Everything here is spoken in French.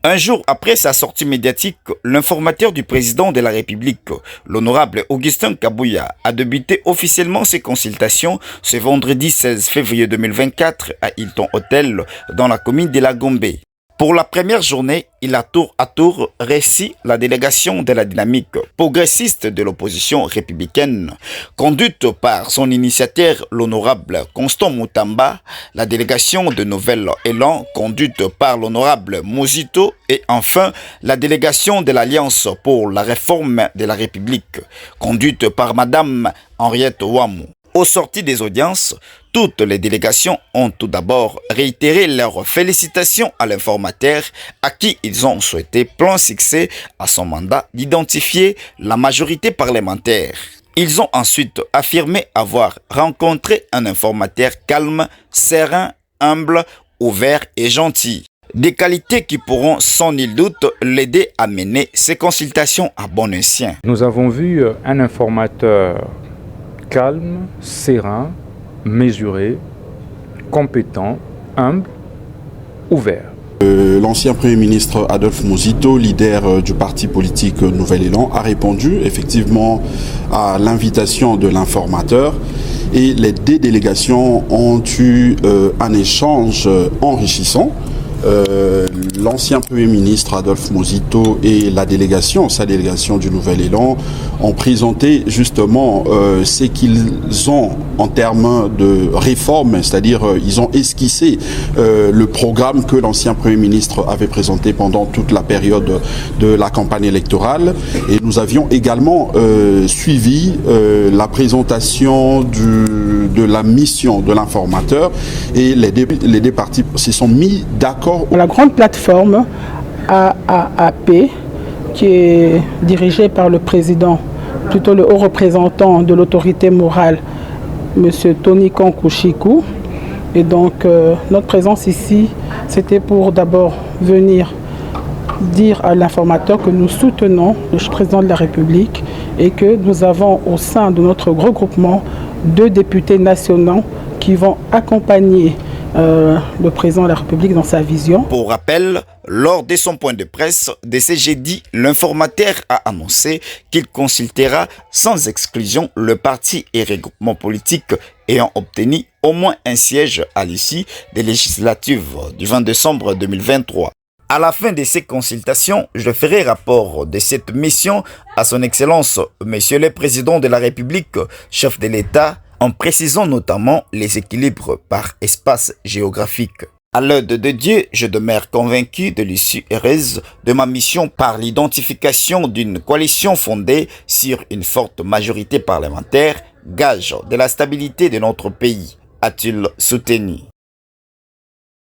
Un jour après sa sortie médiatique, l'informateur du président de la République, l'honorable Augustin Kabouya, a débuté officiellement ses consultations ce vendredi 16 février 2024 à Hilton Hotel dans la commune de la Gombe. Pour la première journée, il a tour à tour reçu la délégation de la dynamique progressiste de l'opposition républicaine, conduite par son initiateur, l'honorable Constant Moutamba, la délégation de Nouvel Élan, conduite par l'honorable Mozito, et enfin la délégation de l'Alliance pour la réforme de la République, conduite par Madame Henriette Ouamou. Au sorti des audiences, toutes les délégations ont tout d'abord réitéré leurs félicitations à l'informateur à qui ils ont souhaité plein succès à son mandat d'identifier la majorité parlementaire. Ils ont ensuite affirmé avoir rencontré un informateur calme, serein, humble, ouvert et gentil. Des qualités qui pourront sans nul doute l'aider à mener ces consultations à bon escient. Nous avons vu un informateur calme, serein, mesuré, compétent, humble, ouvert. L'ancien Premier ministre Adolphe Mozito, leader du parti politique Nouvel Élan, a répondu effectivement à l'invitation de l'informateur et les deux délégations ont eu un échange enrichissant. L'ancien Premier ministre Adolphe Mozito et sa délégation du Nouvel Élan ont présenté justement ce qu'ils ont en termes de réforme, c'est-à-dire ils ont esquissé le programme que l'ancien Premier ministre avait présenté pendant toute la période de la campagne électorale, et nous avions également suivi la présentation de la mission de l'informateur, et les deux parties se sont mis d'accord. La grande plateforme AAAP, qui est dirigée par le président, plutôt le haut représentant de l'autorité morale, M. Tony Kankou-Chikou. Et donc, notre présence ici, c'était pour d'abord venir dire à l'informateur que nous soutenons le président de la République et que nous avons au sein de notre regroupement 2 députés nationaux qui vont accompagner le président de la République dans sa vision. Pour rappel, lors de son point de presse de ce jeudi, l'informateur a annoncé qu'il consultera sans exclusion le parti et regroupement politique ayant obtenu au moins un siège à l'issue des législatives du 20 décembre 2023. À la fin de ces consultations, je ferai rapport de cette mission à son Excellence, Monsieur le Président de la République, chef de l'État, en précisant notamment les équilibres par espace géographique. À l'aide de Dieu, je demeure convaincu de l'issue heureuse de ma mission par l'identification d'une coalition fondée sur une forte majorité parlementaire, gage de la stabilité de notre pays, a-t-il soutenu.